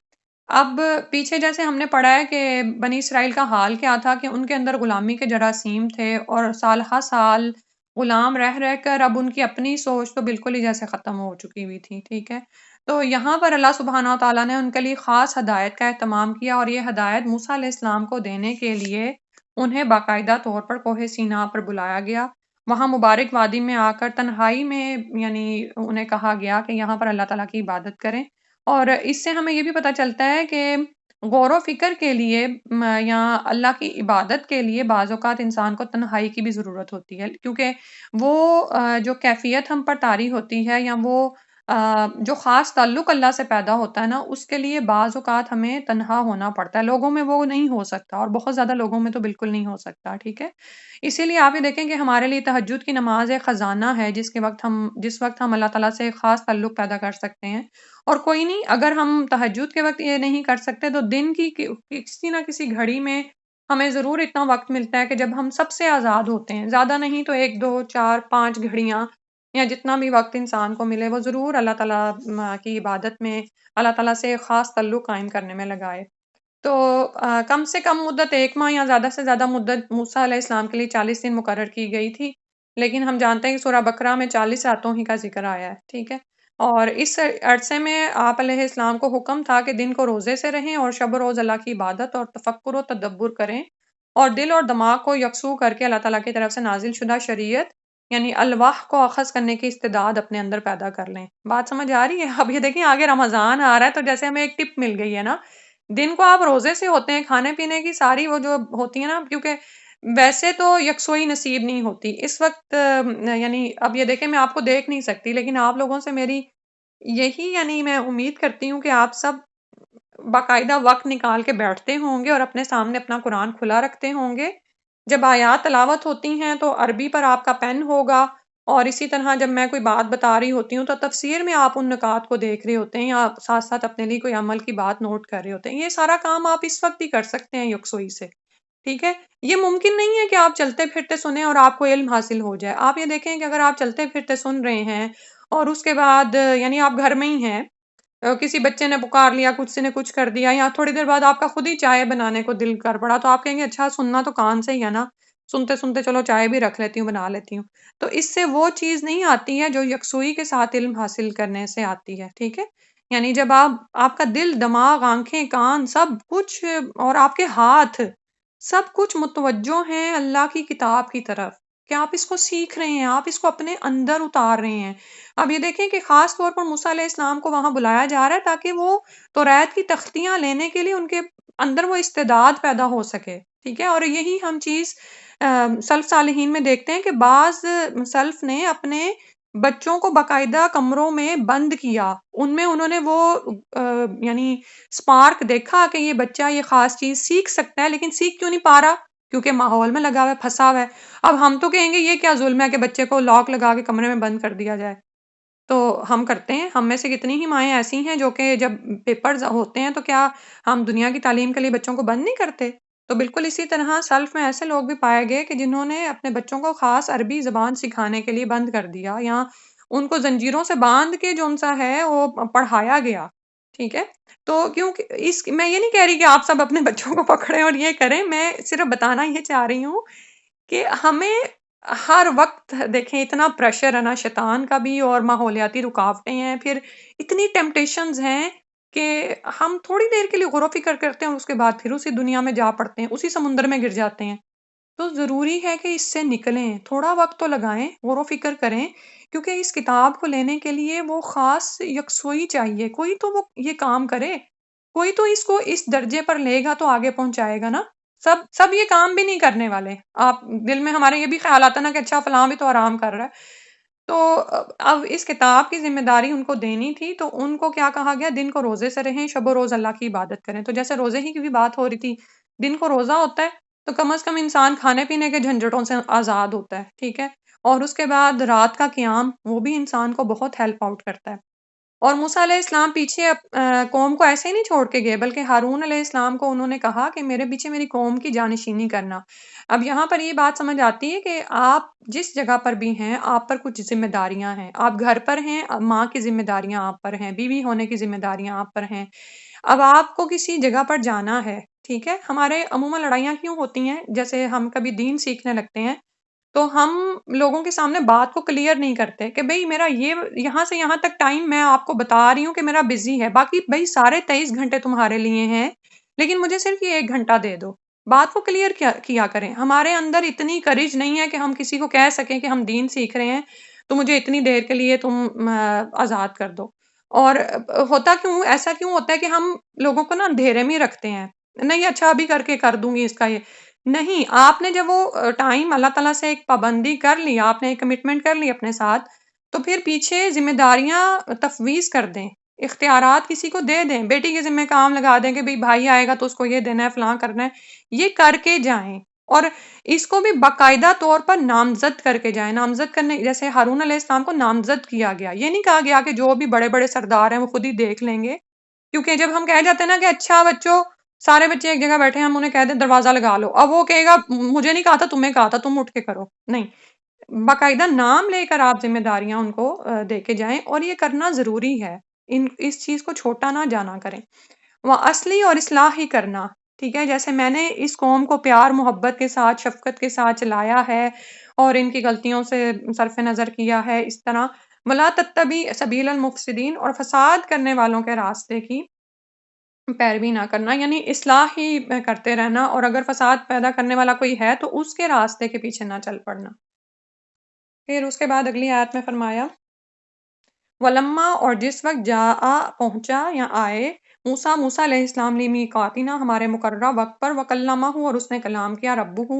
اب پیچھے جیسے ہم نے پڑھا ہے کہ بنی اسرائیل کا حال کیا تھا کہ ان کے اندر غلامی کے جراثیم تھے، اور سال ہر سال غلام رہ کر اب ان کی اپنی سوچ تو بالکل ہی جیسے ختم ہو چکی ہوئی تھی، ٹھیک ہے۔ تو یہاں پر اللہ سبحانہ و تعالیٰ نے ان کے لیے خاص ہدایت کا اہتمام کیا، اور یہ ہدایت موسیٰ علیہ السلام کو دینے کے لیے انہیں باقاعدہ طور پر کوہ سینا پر بلایا گیا، وہاں مبارک وادی میں آ کر تنہائی میں یعنی انہیں کہا گیا کہ یہاں پر اللہ تعالیٰ کی عبادت کریں۔ اور اس سے ہمیں یہ بھی پتہ چلتا ہے کہ غور و فکر کے لیے یا اللہ کی عبادت کے لیے بعض اوقات انسان کو تنہائی کی بھی ضرورت ہوتی ہے، کیونکہ وہ جو کیفیت ہم پر طاری ہوتی ہے، یا وہ جو خاص تعلق اللہ سے پیدا ہوتا ہے نا، اس کے لیے بعض اوقات ہمیں تنہا ہونا پڑتا ہے، لوگوں میں وہ نہیں ہو سکتا، اور بہت زیادہ لوگوں میں تو بالکل نہیں ہو سکتا، ٹھیک ہے۔ اسی لیے آپ یہ دیکھیں کہ ہمارے لیے تہجد کی نماز ایک خزانہ ہے، جس وقت ہم اللہ تعالیٰ سے ایک خاص تعلق پیدا کر سکتے ہیں۔ اور کوئی نہیں، اگر ہم تہجد کے وقت یہ نہیں کر سکتے تو دن کی کسی نہ کسی گھڑی میں ہمیں ضرور اتنا وقت ملتا ہے کہ جب ہم سب سے آزاد ہوتے ہیں، زیادہ نہیں تو 1 2 4 5 گھڑیاں، یا جتنا بھی وقت انسان کو ملے، وہ ضرور اللہ تعالیٰ کی عبادت میں، اللہ تعالیٰ سے ایک خاص تعلق قائم کرنے میں لگائے۔ تو کم سے کم مدت 1 ماہ یا زیادہ سے زیادہ مدت موسیٰ علیہ السلام کے لیے 40 دن مقرر کی گئی تھی، لیکن ہم جانتے ہیں کہ سورہ بقرہ میں 40 راتوں ہی کا ذکر آیا ہے، ٹھیک ہے۔ اور اس عرصے میں آپ علیہ السلام کو حکم تھا کہ دن کو روزے سے رہیں، اور شب و روز اللہ کی عبادت اور تفکر و تدبر کریں، اور دل اور دماغ کو یکسو کر کے اللہ تعالیٰ کی طرف سے نازل شدہ شریعت یعنی الواح کو اخذ کرنے کی استعداد اپنے اندر پیدا کر لیں۔ بات سمجھ آ رہی ہے؟ اب یہ دیکھیں آگے رمضان آ رہا ہے، تو جیسے ہمیں ایک ٹپ مل گئی ہے نا، دن کو آپ روزے سے ہوتے ہیں، کھانے پینے کی ساری وہ جو ہوتی ہے نا، کیونکہ ویسے تو یکسوئی نصیب نہیں ہوتی اس وقت، یعنی اب یہ دیکھیں میں آپ کو دیکھ نہیں سکتی، لیکن آپ لوگوں سے میری یہی یعنی میں امید کرتی ہوں کہ آپ سب باقاعدہ وقت نکال کے بیٹھتے ہوں گے، اور اپنے سامنے اپنا قرآن کھلا رکھتے ہوں گے۔ جب آیات تلاوت ہوتی ہیں تو عربی پر آپ کا پین ہوگا، اور اسی طرح جب میں کوئی بات بتا رہی ہوتی ہوں تو تفسیر میں آپ ان نکات کو دیکھ رہے ہوتے ہیں، یا ساتھ ساتھ اپنے لیے کوئی عمل کی بات نوٹ کر رہے ہوتے ہیں۔ یہ سارا کام آپ اس وقت ہی کر سکتے ہیں یکسوئی سے، ٹھیک ہے۔ یہ ممکن نہیں ہے کہ آپ چلتے پھرتے سنیں اور آپ کو علم حاصل ہو جائے۔ آپ یہ دیکھیں کہ اگر آپ چلتے پھرتے سن رہے ہیں، اور اس کے بعد یعنی آپ گھر میں ہی ہیں، کسی بچے نے پکار لیا، کسی نے کچھ کر دیا، یا تھوڑی دیر بعد آپ کا خود ہی چائے بنانے کو دل کر پڑا، تو آپ کہیں گے اچھا سننا تو کان سے ہی ہے نا، سنتے سنتے چلو چائے بھی رکھ لیتی ہوں، بنا لیتی ہوں۔ تو اس سے وہ چیز نہیں آتی ہے جو یکسوئی کے ساتھ علم حاصل کرنے سے آتی ہے، ٹھیک ہے۔ یعنی جب آپ کا دل، دماغ، آنکھیں، کان، سب کچھ، اور آپ کے ہاتھ، سب کچھ متوجہ ہیں اللہ کی کتاب کی طرف، کہ آپ اس کو سیکھ رہے ہیں، آپ اس کو اپنے اندر اتار رہے ہیں۔ اب یہ دیکھیں کہ خاص طور پر موسیٰ علیہ السلام کو وہاں بلایا جا رہا ہے تاکہ وہ توریت کی تختیاں لینے کے لیے ان کے اندر وہ استعداد پیدا ہو سکے، ٹھیک ہے۔ اور یہی ہم چیز سلف صالحین میں دیکھتے ہیں کہ بعض سلف نے اپنے بچوں کو باقاعدہ کمروں میں بند کیا، ان میں انہوں نے وہ یعنی سپارک دیکھا کہ یہ بچہ یہ خاص چیز سیکھ سکتا ہے، لیکن سیکھ کیوں نہیں پا رہا؟ کیونکہ ماحول میں لگا ہوا ہے، پھنسا ہوا ہے۔ اب ہم تو کہیں گے یہ کیا ظلم ہے کہ بچے کو لاک لگا کے کمرے میں بند کر دیا جائے، تو ہم کرتے ہیں۔ ہم میں سے کتنی ہی مائیں ایسی ہیں جو کہ جب پیپرز ہوتے ہیں تو کیا ہم دنیا کی تعلیم کے لیے بچوں کو بند نہیں کرتے؟ تو بالکل اسی طرح سلف میں ایسے لوگ بھی پائے گئے کہ جنہوں نے اپنے بچوں کو خاص عربی زبان سکھانے کے لیے بند کر دیا، یا ان کو زنجیروں سے باندھ کے جو ان سا ہے وہ پڑھایا گیا، ٹھیک ہے؟ تو کیونکہ میں یہ نہیں کہہ رہی کہ آپ سب اپنے بچوں کو پکڑیں اور یہ کریں، میں صرف بتانا یہ چاہ رہی ہوں کہ ہمیں ہر وقت دیکھیں اتنا پریشر ہے نا شیطان کا بھی، اور ماحولیاتی رکاوٹیں ہیں، پھر اتنی ٹیمپٹیشنز ہیں کہ ہم تھوڑی دیر کے لیے غور و فکر کرتے ہیں اور اس کے بعد پھر اسی دنیا میں جا پڑتے ہیں، اسی سمندر میں گر جاتے ہیں۔ تو ضروری ہے کہ اس سے نکلیں، تھوڑا وقت تو لگائیں، غور و فکر کریں، کیونکہ اس کتاب کو لینے کے لیے وہ خاص یکسوئی چاہیے، کوئی تو وہ یہ کام کرے، کوئی تو اس کو اس درجے پر لے گا تو آگے پہنچائے گا نا۔ سب یہ کام بھی نہیں کرنے والے، آپ دل میں ہمارے یہ بھی خیال آتا نا کہ اچھا فلاں بھی تو آرام کر رہا ہے، تو اب اس کتاب کی ذمہ داری ان کو دینی تھی، تو ان کو کیا کہا گیا، دن کو روزے سے رہیں، شب و روز اللہ کی عبادت کریں۔ تو جیسے روزے ہی کی بھی بات ہو رہی تھی، دن کو روزہ ہوتا ہے تو کم از کم انسان کھانے پینے کے جھنجھٹوں سے آزاد ہوتا ہے، ٹھیک ہے؟ اور اس کے بعد رات کا قیام، وہ بھی انسان کو بہت ہیلپ آؤٹ کرتا ہے۔ اور موسیٰ علیہ السلام پیچھے قوم کو ایسے ہی نہیں چھوڑ کے گئے، بلکہ ہارون علیہ السلام کو انہوں نے کہا کہ میرے پیچھے میری قوم کی جانشینی کرنا۔ اب یہاں پر یہ بات سمجھ آتی ہے کہ آپ جس جگہ پر بھی ہیں، آپ پر کچھ ذمہ داریاں ہیں۔ آپ گھر پر ہیں، ماں کی ذمہ داریاں آپ پر ہیں، بیوی ہونے کی ذمہ داریاں آپ پر ہیں۔ اب آپ کو کسی جگہ پر جانا ہے، ٹھیک ہے؟ ہمارے عموماً لڑائیاں کیوں ہوتی ہیں؟ جیسے ہم کبھی دین سیکھنے لگتے ہیں تو ہم لوگوں کے سامنے بات کو کلیئر نہیں کرتے کہ بھئی میرا یہ یہاں سے یہاں تک ٹائم میں آپ کو بتا رہی ہوں کہ میرا بزی ہے، باقی بھئی سارے 23 گھنٹے تمہارے لیے ہیں، لیکن مجھے صرف یہ 1 گھنٹہ دے دو۔ بات کو کلیئر کیا کریں۔ ہمارے اندر اتنی کریج نہیں ہے کہ ہم کسی کو کہہ سکیں کہ ہم دین سیکھ رہے ہیں تو مجھے اتنی دیر کے لیے تم آزاد کر دو۔ اور ہوتا کیوں ایسا کیوں ہوتا ہے کہ ہم لوگوں کو نا اندھیرے میں ہی رکھتے ہیں، نہیں اچھا ابھی کر کے کر دوں گی اس کا یہ نہیں۔ آپ نے جب وہ ٹائم اللہ تعالیٰ سے ایک پابندی کر لی، آپ نے ایک کمٹمنٹ کر لی اپنے ساتھ، تو پھر پیچھے ذمہ داریاں تفویض کر دیں، اختیارات کسی کو دے دیں، بیٹی کے ذمہ کام لگا دیں کہ بھائی آئے گا تو اس کو یہ دینا ہے، فلاں کرنا ہے، یہ کر کے جائیں۔ اور اس کو بھی باقاعدہ طور پر نامزد کر کے جائیں۔ نامزد کرنے جیسے ہارون علیہ السلام کو نامزد کیا گیا، یہ نہیں کہا گیا کہ جو بھی بڑے بڑے سردار ہیں وہ خود ہی دیکھ لیں گے، کیونکہ جب ہم کہہ جاتے ہیں نا کہ اچھا بچوں سارے بچے ایک جگہ بیٹھے ہیں، ہم انہیں کہہ دیں دروازہ لگا لو، اب وہ کہے گا مجھے نہیں کہا تھا تمہیں کہا تھا، تم اٹھ کے کرو، نہیں، باقاعدہ نام لے کر آپ ذمہ داریاں ان کو دے کے جائیں، اور یہ کرنا ضروری ہے، اس چیز کو چھوٹا نہ جانا کریں۔ وہ اصلی اور اصلاحی کرنا، ٹھیک ہے؟ جیسے میں نے اس قوم کو پیار محبت کے ساتھ شفقت کے ساتھ چلایا ہے اور ان کی غلطیوں سے صرف نظر کیا ہے، اس طرح ولا تتبع سبیل المفسدین، اور فساد کرنے والوں کے راستے کی پیروی نہ کرنا، یعنی اصلاح ہی کرتے رہنا، اور اگر فساد پیدا کرنے والا کوئی ہے تو اس کے راستے کے پیچھے نہ چل پڑنا۔ پھر اس کے بعد اگلی آیت میں فرمایا ولما، اور جس وقت پہنچا یا آئے موسیٰ علیہ السلام لیمیقاتنا، ہمارے مقررہ وقت پر، وکلمہ، اور اس نے کلام کیا، ربہ،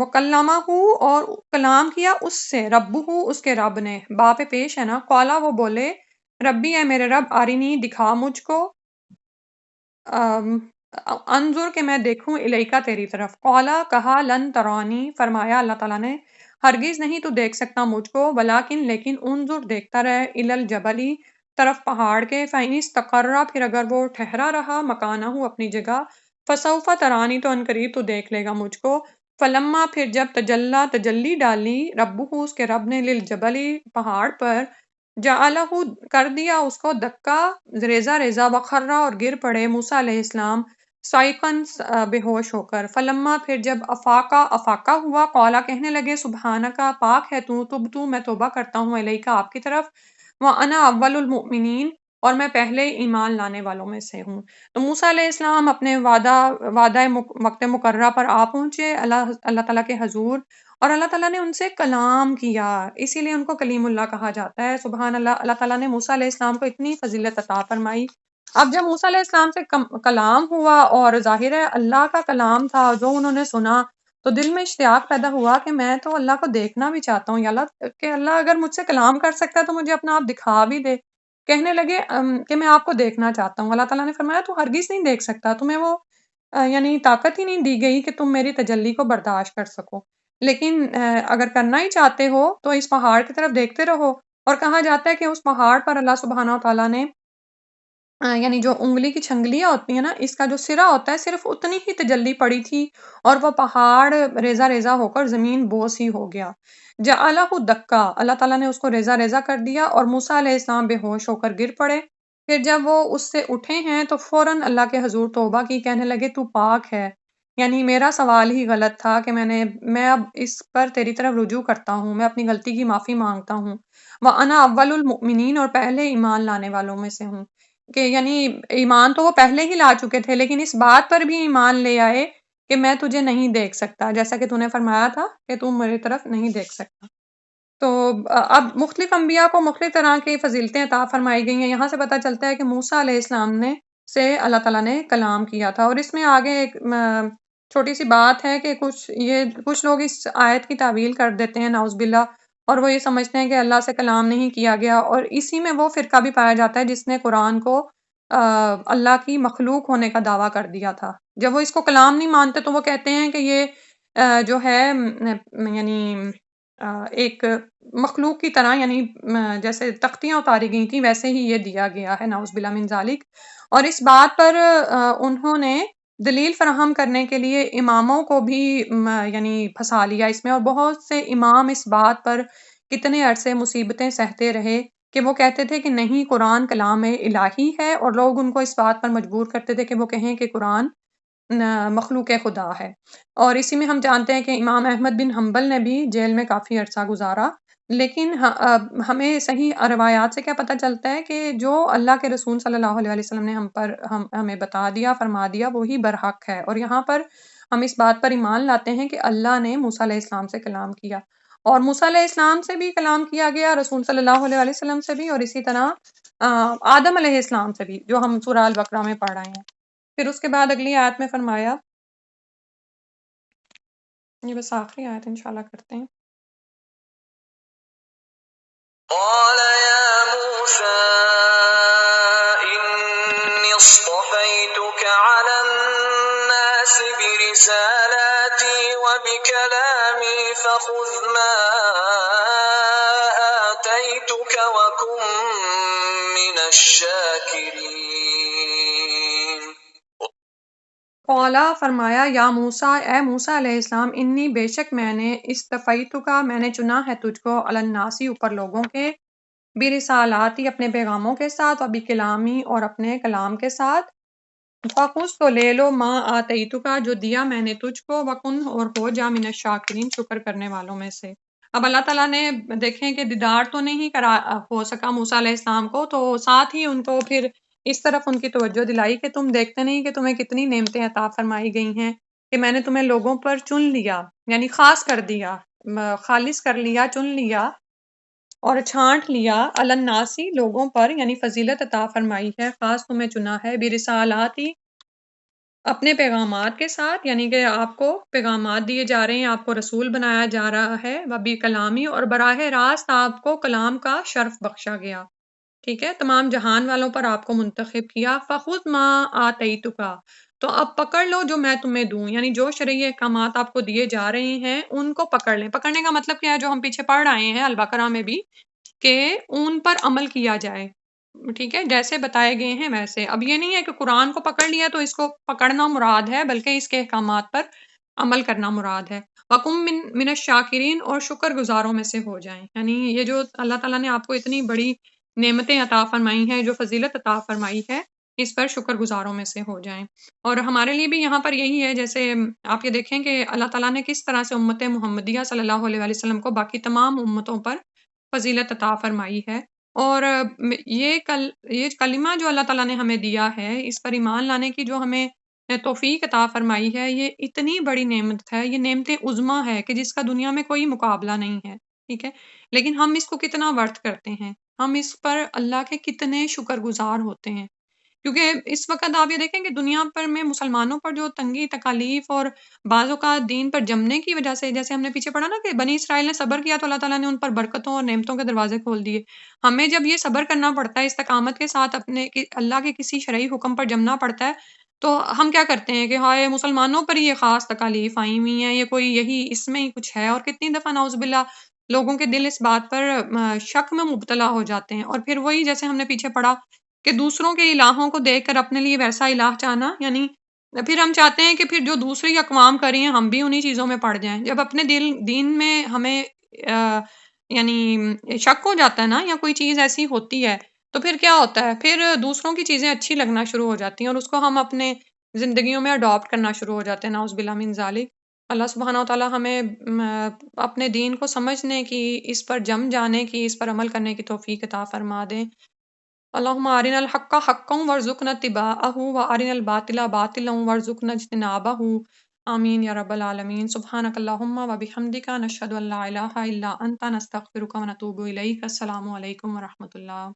وکلمہ، اور کلام کیا اس سے، ربہ، اس کے رب نے، با پہ پیش ہے نا، قالا، وہ بولے، ربی، اے میرے رب، آرینی، دکھا مجھ کو، انظر، کہ میں دیکھوں، الیکا، تیری طرف، قالا، کہا، لن ترانی، فرمایا اللہ تعالیٰ نے، ہرگز نہیں تو دیکھ سکتا مجھ کو، ولیکن، لیکن، انظر، دیکھتا رہے، الی الجبل، طرف پہاڑ کے، فإن استقر، پھر اگر وہ ٹھہرا رہا، مکانہ، اپنی جگہ، فسوف ترانی، تو عنقریب تو دیکھ لے گا مجھ کو، فلما، پھر جب تجلی ڈالی، ربہ، اس کے رب نے، للجبل، پہاڑ پر، جعلہ، کر دیا اس کو دکا، ریزہ ریزہ، وخرا، اور گر پڑے موسیٰ علیہ السلام، سائقن، بے ہوش ہو کر، فلما، پھر جب افاقہ ہوا، قالا، کہنے لگے، سبحانکا، پاک ہے تو، تبتو، میں توبہ کرتا ہوں، الیکا، آپ کی طرف، وانا اول المؤمنین، اور میں پہلے ایمان لانے والوں میں سے ہوں۔ تو موسیٰ علیہ السلام اپنے وعدہ وقت مقررہ پر آ پہنچے اللہ تعالیٰ کے حضور، اور اللہ تعالیٰ نے ان سے کلام کیا، اسی لیے ان کو کلیم اللہ کہا جاتا ہے۔ سبحان اللہ، اللہ تعالیٰ نے موسیٰ علیہ السلام کو اتنی فضیلت عطا فرمائی۔ اب جب موسیٰ علیہ السلام سے کلام ہوا، اور ظاہر ہے اللہ کا کلام تھا جو انہوں نے سنا، تو دل میں اشتیاق پیدا ہوا کہ میں تو اللہ کو دیکھنا بھی چاہتا ہوں، یا اللہ، کہ اللہ اگر مجھ سے کلام کر سکتا ہے تو مجھے اپنا آپ دکھا بھی دے۔ کہنے لگے کہ میں آپ کو دیکھنا چاہتا ہوں۔ اللہ تعالیٰ نے فرمایا تو ہرگز نہیں دیکھ سکتا، تمہیں وہ یعنی طاقت ہی نہیں دی گئی کہ تم میری تجلی کو برداشت کر سکو، لیکن اگر کرنا ہی چاہتے ہو تو اس پہاڑ کی طرف دیکھتے رہو۔ اور کہا جاتا ہے کہ اس پہاڑ پر اللہ سبحانہ و تعالیٰ نے یعنی جو انگلی کی چھنگلیاں ہوتی ہیں نا، اس کا جو سرا ہوتا ہے صرف اتنی ہی تجلی پڑی تھی اور وہ پہاڑ ریزہ ریزہ ہو کر زمین بوس ہی ہو گیا۔ جعلہ دکا، اللہ تعالیٰ نے اس کو ریزہ ریزہ کر دیا اور موسیٰ علیہ السلام بے ہوش ہو کر گر پڑے۔ پھر جب وہ اس سے اٹھے ہیں تو فوراً اللہ کے حضور توبہ کی، کہنے لگے تو پاک ہے، یعنی میرا سوال ہی غلط تھا کہ میں اب اس پر تیری طرف رجوع کرتا ہوں، میں اپنی غلطی کی معافی مانگتا ہوں۔ وَأَنَا أَوَّلُ الْمُؤْمِنِينَ، اور پہلے ایمان لانے والوں میں سے ہوں، کہ یعنی ایمان تو وہ پہلے ہی لا چکے تھے، لیکن اس بات پر بھی ایمان لے آئے کہ میں تجھے نہیں دیکھ سکتا، جیسا کہ تو نے فرمایا تھا کہ تو میری طرف نہیں دیکھ سکتا۔ تو اب مختلف انبیاء کو مختلف طرح کی فضیلتیں عطا فرمائی گئی ہیں۔ یہاں سے پتہ چلتا ہے کہ موسیٰ علیہ السلام نے سے اللہ تعالیٰ نے کلام کیا تھا، اور اس میں آگے ایک چھوٹی سی بات ہے کہ کچھ لوگ اس آیت کی تعویل کر دیتے ہیں نعوذ باللہ، اور وہ یہ سمجھتے ہیں کہ اللہ سے کلام نہیں کیا گیا، اور اسی میں وہ فرقہ بھی پایا جاتا ہے جس نے قرآن کو اللہ کی مخلوق ہونے کا دعویٰ کر دیا تھا۔ جب وہ اس کو کلام نہیں مانتے تو وہ کہتے ہیں کہ یہ جو ہے یعنی ایک مخلوق کی طرح، یعنی جیسے تختیاں اتاری گئی تھیں ویسے ہی یہ دیا گیا ہے، نعوذ باللہ من ذالک۔ اور اس بات پر انہوں نے دلیل فراہم کرنے کے لیے اماموں کو بھی یعنی پھنسا لیا اس میں، اور بہت سے امام اس بات پر کتنے عرصے مصیبتیں سہتے رہے کہ وہ کہتے تھے کہ نہیں، قرآن کلام الہی ہے، اور لوگ ان کو اس بات پر مجبور کرتے تھے کہ وہ کہیں کہ قرآن مخلوق خدا ہے۔ اور اسی میں ہم جانتے ہیں کہ امام احمد بن حنبل نے بھی جیل میں کافی عرصہ گزارا، لیکن ہمیں صحیح روایات سے کیا پتہ چلتا ہے کہ جو اللہ کے رسول صلی اللہ علیہ وسلم نے ہمیں بتا دیا، فرما دیا، وہی برحق ہے۔ اور یہاں پر ہم اس بات پر ایمان لاتے ہیں کہ اللہ نے موسیٰ علیہ السلام سے کلام کیا، اور موسیٰ علیہ السلام سے بھی کلام کیا گیا، رسول صلی اللہ علیہ وسلم سے بھی، اور اسی طرح آدم علیہ السلام سے بھی، جو ہم سورہ البقرہ میں پڑھ رہے ہیں۔ پھر اس کے بعد اگلی آیت میں فرمایا، یہ بس آخری آیت انشاءاللہ کرتے ہیں۔ قال يا موسى إني اصطفيتك على الناس برسالاتي وبكلامي فخذ ما آتيتك وكن من الشاكرين۔ قولا فرمایا، یا موسیٰ، اے موسیٰ علیہ السلام، انی بے شک میں نے استفیتک میں نے چنا ہے تجھ کو، علی الناس اوپر لوگوں کے، برسالاتی اپنے پیغاموں کے ساتھ، اور بکلامی اور اپنے کلام کے ساتھ، فخذ تو لے لو ما آتیتک جو دیا میں نے تجھ کو، وکن اور ہو جا من الشاکرین شکر کرنے والوں میں سے۔ اب اللہ تعالیٰ نے دیکھیں کہ دیدار تو نہیں ہو سکا موسیٰ علیہ السلام کو، تو ساتھ ہی ان کو پھر اس طرف ان کی توجہ دلائی کہ تم دیکھتے نہیں کہ تمہیں کتنی نعمتیں عطا فرمائی گئی ہیں، کہ میں نے تمہیں لوگوں پر چن لیا، یعنی خاص کر دیا، خالص کر لیا، چن لیا اور چھانٹ لیا، علی الناسی لوگوں پر، یعنی فضیلت عطا فرمائی ہے، خاص تمہیں چنا ہے، برسالاتی اپنے پیغامات کے ساتھ، یعنی کہ آپ کو پیغامات دیے جا رہے ہیں، آپ کو رسول بنایا جا رہا ہے، وبی کلامی اور براہ راست آپ کو کلام کا شرف بخشا گیا، ٹھیک ہے، تمام جہان والوں پر آپ کو منتخب کیا۔ فخذ ما آتیتک تو اب پکڑ لو جو میں تمہیں دوں، یعنی جو شرعی احکامات آپ کو دیے جا رہے ہیں ان کو پکڑ لیں۔ پکڑنے کا مطلب کیا ہے، جو ہم پیچھے پڑھ رہے ہیں البقرہ میں بھی، کہ ان پر عمل کیا جائے، ٹھیک ہے، جیسے بتائے گئے ہیں ویسے۔ اب یہ نہیں ہے کہ قرآن کو پکڑ لیا تو اس کو پکڑنا مراد ہے، بلکہ اس کے احکامات پر عمل کرنا مراد ہے۔ وَقُم من الشاکرین اور شکر گزاروں میں سے ہو جائیں، یعنی یہ جو اللہ تعالیٰ نے آپ کو اتنی بڑی نعمتیں عطا فرمائی ہیں، جو فضیلت عطا فرمائی ہے، اس پر شکر گزاروں میں سے ہو جائیں۔ اور ہمارے لیے بھی یہاں پر یہی ہے، جیسے آپ یہ دیکھیں کہ اللہ تعالیٰ نے کس طرح سے امت محمدیہ صلی اللہ علیہ وسلم کو باقی تمام امتوں پر فضیلت عطا فرمائی ہے، اور یہ کلمہ جو اللہ تعالیٰ نے ہمیں دیا ہے، اس پر ایمان لانے کی جو ہمیں توفیق عطا فرمائی ہے، یہ اتنی بڑی نعمت ہے، یہ نعمت عظمیٰ ہے کہ جس کا دنیا میں کوئی مقابلہ نہیں ہے، ٹھیک ہے، لیکن ہم اس کو کتنا ورت کرتے ہیں، ہم اس پر اللہ کے کتنے شکر گزار ہوتے ہیں، کیونکہ اس وقت آپ یہ دیکھیں کہ دنیا پر میں مسلمانوں پر جو تنگی تکالیف اور بعض اوقات دین پر جمنے کی وجہ سے، جیسے ہم نے پیچھے پڑھا نا کہ بنی اسرائیل نے صبر کیا تو اللہ تعالیٰ نے ان پر برکتوں اور نعمتوں کے دروازے کھول دیے، ہمیں جب یہ صبر کرنا پڑتا ہے، استقامت کے ساتھ اپنے اللہ کے کسی شرعی حکم پر جمنا پڑتا ہے، تو ہم کیا کرتے ہیں کہ ہائے مسلمانوں پر یہ خاص تکالیف آئی ہوئی ہیں، یہ کوئی یہی اس میں ہی کچھ ہے، اور کتنی دفعہ نعوذ باللہ لوگوں کے دل اس بات پر شک میں مبتلا ہو جاتے ہیں، اور پھر وہی جیسے ہم نے پیچھے پڑھا کہ دوسروں کے الہوں کو دیکھ کر اپنے لیے ویسا الہ چاہنا، یعنی پھر ہم چاہتے ہیں کہ پھر جو دوسری اقوام کر رہی ہیں ہم بھی انہی چیزوں میں پڑ جائیں۔ جب اپنے دین میں ہمیں یعنی شک ہو جاتا ہے نا، یا کوئی چیز ایسی ہوتی ہے، تو پھر کیا ہوتا ہے، پھر دوسروں کی چیزیں اچھی لگنا شروع ہو جاتی ہیں اور اس کو ہم اپنے زندگیوں میں اڈاپٹ کرنا شروع ہو جاتے ہیں، نعوذ باللہ من ذالک۔ اللہ سبحانہ و تعالی ہمیں اپنے دین کو سمجھنے کی، اس پر جم جانے کی، اس پر عمل کرنے کی توفیق عطا فرما دیں۔ اللہم ارنا الحق حقا وارزقنا اتباعہ وارنا الباطل باطلا وارزقنا اجتنابہ، آمین یا رب العالمین۔ سبحانک اللہم وبحمدک، نشہد ان لا الہ الا انت، نستغفرک ونتوب الیک۔ السلام علیکم ورحمۃ اللہ۔